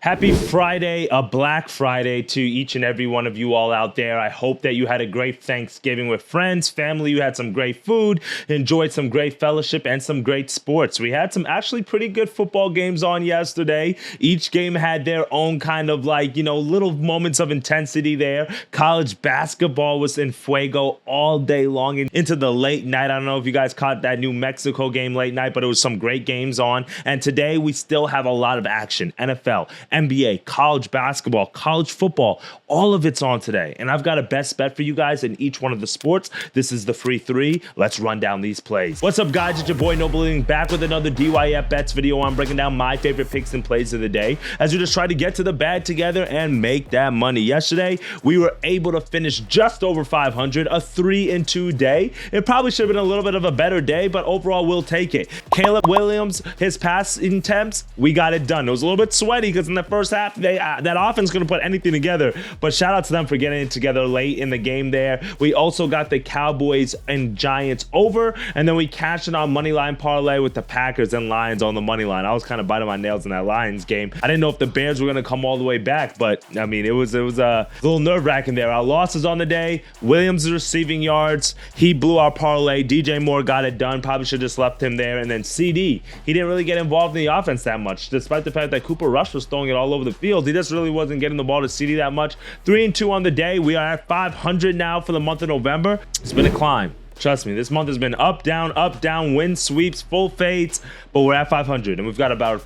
Happy Friday, a Black Friday to each and every one of you all out there. I hope that you had a great Thanksgiving with friends, family. You had some great food, enjoyed some great fellowship, and some great sports. We had some actually pretty good football games on yesterday. Each game had their own kind of little moments of intensity there. College basketball was in fuego all day long and into the late night. I don't know if you guys caught that New Mexico game late night, but it was some great games on. And today we still have a lot of action. NFL, NBA, college basketball, college football, all of it's on today. And I've got a best bet for you guys in each one of the sports. This is the free three. Let's run down these plays. What's up, guys? It's your boy Nobling back with another DYF Bets video. I'm breaking down my favorite picks and plays of the day as we just try to get to the bag together and make that money. Yesterday, we were able to finish just over 500, a 3-2 day. It probably should have been a little bit of a better day, but overall, we'll take it. Caleb Williams, his passing attempts, we got it done. It was a little bit sweaty because in the first half, that offense couldn't put anything together, but shout out to them for getting it together late in the game there. We also got the Cowboys and Giants over, and then we cashed in on Moneyline parlay with the Packers and Lions on the money line. I was kind of biting my nails in that Lions game. I didn't know if the Bears were going to come all the way back, but I mean, it was a little nerve-wracking there. Our losses on the day, Williams' receiving yards, he blew our parlay. DJ Moore got it done. Probably should have just left him there. And then CD, he didn't really get involved in the offense that much, despite the fact that Cooper Rush was throwing it all over the field. He just really wasn't getting the ball to CD that much. 3-2 on the day. We are at 500 now for the month of November. It's been a climb. Trust me, this month has been up, down, wind sweeps, full fades, but we're at 500, and we've got about,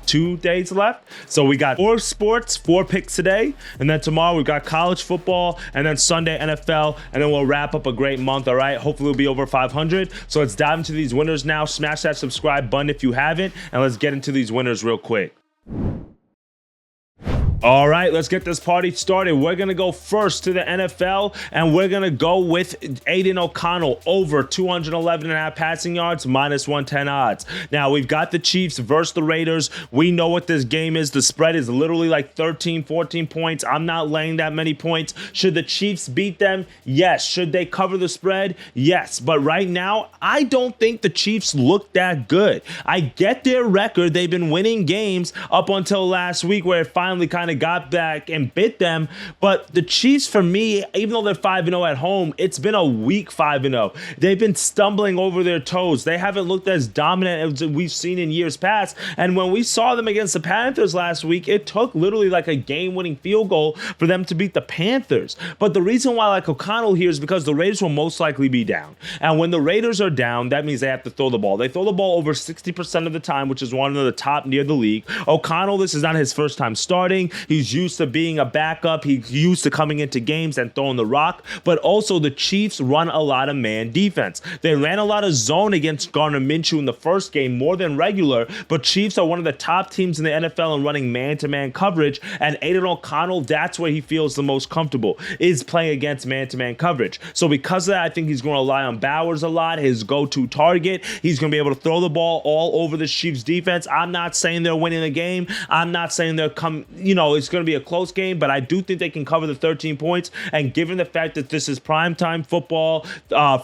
2 days left? So we got 4 sports, 4 picks today, and then tomorrow we've got college football, and then Sunday NFL, and then we'll wrap up a great month, all right? Hopefully we'll be over 500. So let's dive into these winners now. Smash that subscribe button if you haven't, and let's get into these winners real quick. All right, let's get this party started. We're going to go first to the NFL, and we're going to go with Aiden O'Connell over 211.5 passing yards, minus 110 odds. Now, we've got the Chiefs versus the Raiders. We know what this game is. The spread is literally like 13, 14 points. I'm not laying that many points. Should the Chiefs beat them? Yes. Should they cover the spread? Yes. But right now, I don't think the Chiefs look that good. I get their record. They've been winning games up until last week where it finally kind of got back and bit them. But the Chiefs, for me, even though they're 5-0 at home, it's been a weak 5-0. They've been stumbling over their toes. They haven't looked as dominant as we've seen in years past. And when we saw them against the Panthers last week, it took literally like a game-winning field goal for them to beat the Panthers. But the reason why I like O'Connell here is because the Raiders will most likely be down. And when the Raiders are down, that means they have to throw the ball. They throw the ball over 60% of the time, which is one of the top near the league. O'Connell, this is not his first time starting. He's used to being a backup. He's used to coming into games and throwing the rock. But also the Chiefs run a lot of man defense. They ran a lot of zone against Gardner Minshew in the first game, more than regular. But Chiefs are one of the top teams in the NFL in running man-to-man coverage. And Aiden O'Connell, that's where he feels the most comfortable, is playing against man-to-man coverage. So because of that, I think he's going to rely on Bowers a lot, his go-to target. He's going to be able to throw the ball all over the Chiefs defense. I'm not saying they're winning the game. I'm not saying they're it's going to be a close game, but I do think they can cover the 13 points. And given the fact that this is primetime football,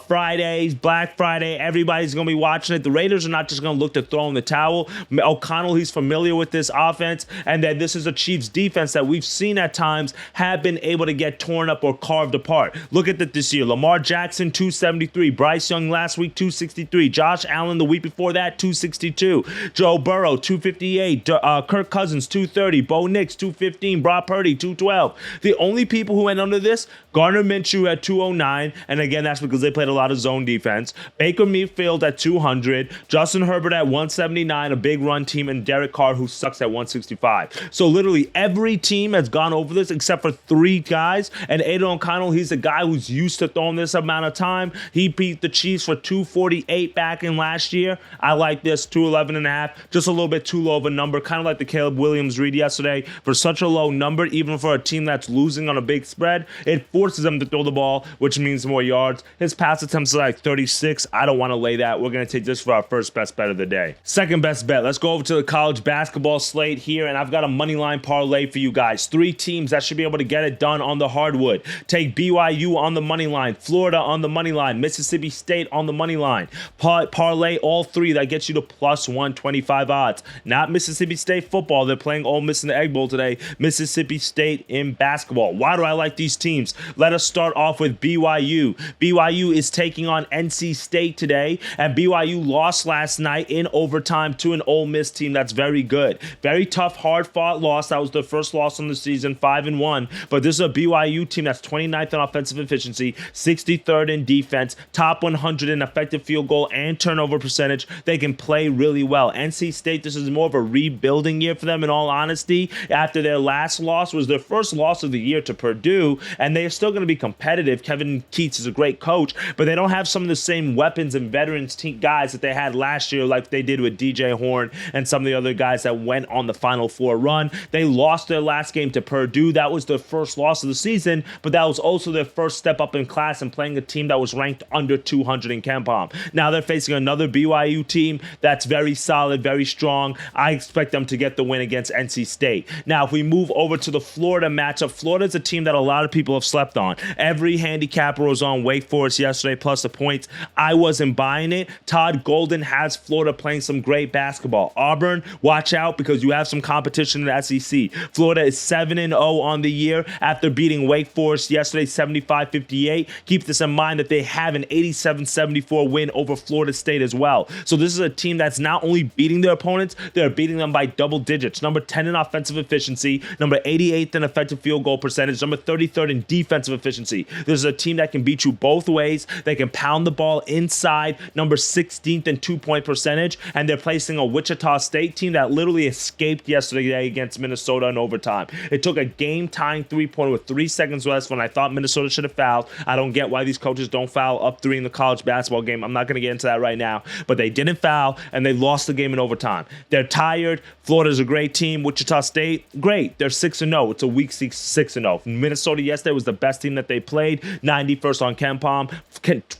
Fridays, Black Friday, everybody's going to be watching it. The Raiders are not just going to look to throw in the towel. O'Connell, he's familiar with this offense, and that this is a Chiefs defense that we've seen at times have been able to get torn up or carved apart. Look at that this year. Lamar Jackson, 273. Bryce Young last week, 263. Josh Allen the week before that, 262. Joe Burrow, 258. Kirk Cousins, 230. Bo Nix, 215. Brock Purdy, 212. The only people who went under this, Gardner Minshew at 209, and again, that's because they played a lot of zone defense. Baker Mayfield at 200, Justin Herbert at 179, a big run team, and Derek Carr, who sucks at 165. So literally every team has gone over this except for 3 guys, and Aiden O'Connell, he's a guy who's used to throwing this amount of time. He beat the Chiefs for 248 back in last year. I like this, 211.5, just a little bit too low of a number, kind of like the Caleb Williams read yesterday. For some such a low number, even for a team that's losing on a big spread. It forces them to throw the ball, which means more yards. His pass attempts are like 36. I don't want to lay that. We're going to take this for our first best bet of the day. Second best bet. Let's go over to the college basketball slate here, and I've got a money line parlay for you guys. 3 teams that should be able to get it done on the hardwood. Take BYU on the money line, Florida on the money line, Mississippi State on the money line. Parlay all 3. That gets you to plus 125 odds. Not Mississippi State football. They're playing Ole Miss in the Egg Bowl today. Mississippi State in basketball. Why do I like these teams? Let us start off with BYU. BYU is taking on NC State today, and BYU lost last night in overtime to an Ole Miss team that's very good. Very tough, hard-fought loss. That was their first loss on the season, 5-1. But this is a BYU team that's 29th in offensive efficiency, 63rd in defense, top 100 in effective field goal and turnover percentage. They can play really well. NC State, this is more of a rebuilding year for them, in all honesty. After their last loss was their first loss of the year to Purdue, and they're still going to be competitive. Kevin Keatts is a great coach, but they don't have some of the same weapons and veterans guys that they had last year, like they did with DJ Horn and some of the other guys that went on the Final Four run. They lost their last game to Purdue. That was their first loss of the season, but that was also their first step up in class and playing a team that was ranked under 200 in KenPom. Now they're facing another BYU team that's very solid, very strong. I expect them to get the win against NC State. Now, if we move over to the Florida matchup, Florida's a team that a lot of people have slept on. Every handicapper was on Wake Forest yesterday, plus the points. I wasn't buying it. Todd Golden has Florida playing some great basketball. Auburn, watch out because you have some competition in the SEC. Florida is 7-0 on the year after beating Wake Forest yesterday, 75-58. Keep this in mind that they have an 87-74 win over Florida State as well. So this is a team that's not only beating their opponents, they're beating them by double digits. Number 10 in offensive efficiency, number 88th in effective field goal percentage, number 33rd in defensive efficiency. This is a team that can beat you both ways. They can pound the ball inside, number 16th in two-point percentage, and they're placing a Wichita State team that literally escaped yesterday against Minnesota in overtime. It took a game-tying three-pointer with 3 seconds left when I thought Minnesota should have fouled. I don't get why these coaches don't foul up 3 in the college basketball game. I'm not going to get into that right now, but they didn't foul, and they lost the game in overtime. They're tired. Florida's a great team. Wichita State, great. They're 6-0. It's a week 6-0. Minnesota yesterday was the best team that they played, 91st on KenPom.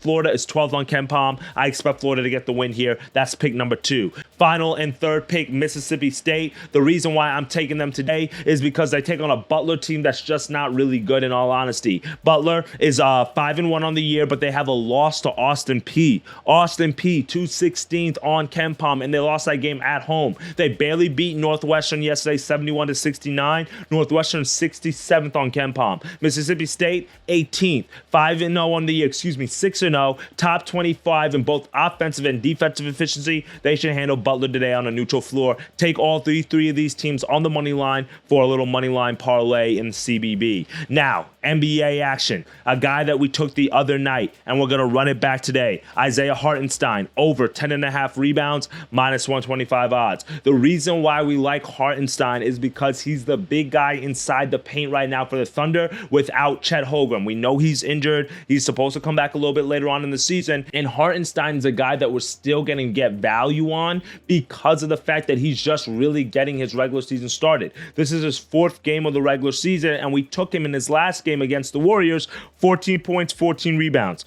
Florida is 12th on KenPom. I expect Florida to get the win here. That's pick number 2. Final and third pick, Mississippi State. The reason why I'm taking them today is because they take on a Butler team that's just not really good, in all honesty. Butler is 5-1 on the year, but they have a loss to Austin Peay. Austin Peay, 216th on KenPom, and they lost that game at home. They barely beat Northwestern yesterday, 71-69. Northwestern 67th on KenPom. Mississippi State, 18th, 5-0 on the year, 6-0, top 25 in both offensive and defensive efficiency. They should handle Butler today on a neutral floor. Take all three of these teams on the money line for a little money line parlay in CBB. Now, NBA action. A guy that we took the other night, and we're going to run it back today. Isaiah Hartenstein, over 10.5 rebounds, minus 125 odds. The reason why we like Hartenstein is because he's the big guy inside the paint right now for the Thunder without Chet Holmgren. We know he's injured. He's supposed to come back a little bit later on in the season, and Hartenstein is a guy that we're still going to get value on because of the fact that he's just really getting his regular season started. This is his 4th game of the regular season, and we took him in his last game against the Warriors, 14 points, 14 rebounds.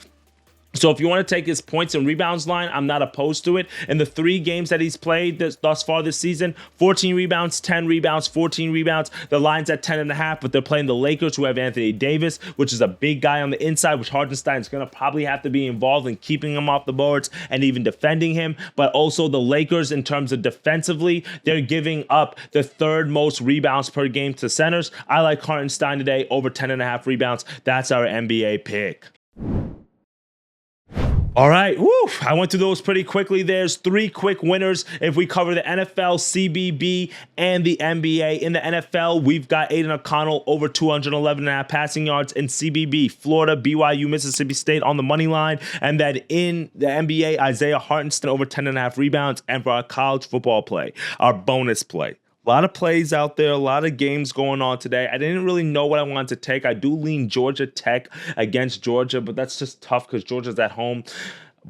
So if you want to take his points and rebounds line, I'm not opposed to it. In the 3 games that he's played thus far this season, 14 rebounds, 10 rebounds, 14 rebounds. The line's at 10.5, but they're playing the Lakers, who have Anthony Davis, which is a big guy on the inside, which Hartenstein is going to probably have to be involved in keeping him off the boards and even defending him. But also the Lakers, in terms of defensively, they're giving up the 3rd most rebounds per game to centers. I like Hartenstein today, over 10.5 rebounds. That's our NBA pick. All right, I went through those pretty quickly. There's 3 quick winners if we cover the NFL, CBB, and the NBA. In the NFL, we've got Aiden O'Connell over 211.5 passing yards. In CBB, Florida, BYU, Mississippi State on the money line. And then in the NBA, Isaiah Hartenstein over 10.5 rebounds. And for our college football play, our bonus play. A lot of plays out there, a lot of games going on today. I didn't really know what I wanted to take. I do lean Georgia Tech against Georgia, but that's just tough because Georgia's at home.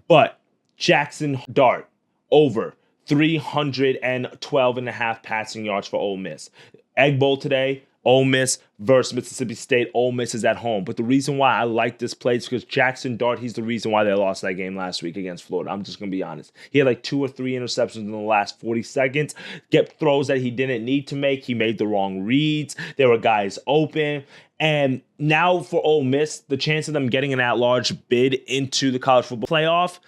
But Jackson Dart over 312.5 passing yards for Ole Miss. Egg Bowl today, Ole Miss versus Mississippi State. Ole Miss is at home. But the reason why I like this play is because Jackson Dart, he's the reason why they lost that game last week against Florida. I'm just going to be honest. He had like 2 or 3 interceptions in the last 40 seconds. Get throws that he didn't need to make. He made the wrong reads. There were guys open. And now for Ole Miss, the chance of them getting an at-large bid into the college football playoff,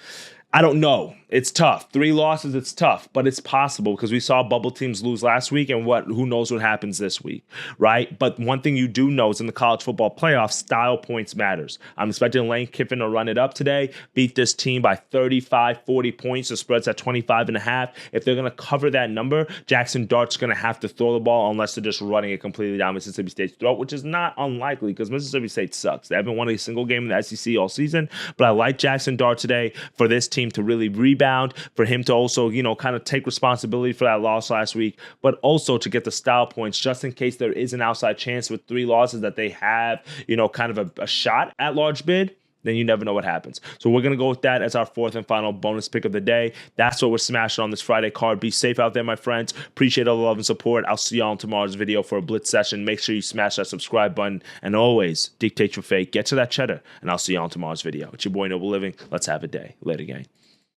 I don't know. It's tough. 3 losses, it's tough, but it's possible because we saw bubble teams lose last week, and who knows what happens this week, right? But one thing you do know is in the college football playoffs, style points matters. I'm expecting Lane Kiffin to run it up today, beat this team by 35, 40 points. The spread's at 25.5. If they're going to cover that number, Jackson Dart's going to have to throw the ball unless they're just running it completely down Mississippi State's throat, which is not unlikely because Mississippi State sucks. They haven't won a single game in the SEC all season, but I like Jackson Dart today for this team to really rebound, for him to also, kind of take responsibility for that loss last week, but also to get the style points just in case there is an outside chance with 3 losses that they have, kind of a shot at large bid. Then you never know what happens. So we're going to go with that as our 4th and final bonus pick of the day. That's what we're smashing on this Friday card. Be safe out there, my friends. Appreciate all the love and support. I'll see y'all in tomorrow's video for a blitz session. Make sure you smash that subscribe button. And always, dictate your fate. Get to that cheddar. And I'll see y'all in tomorrow's video. It's your boy Noble Living. Let's have a day. Later, gang.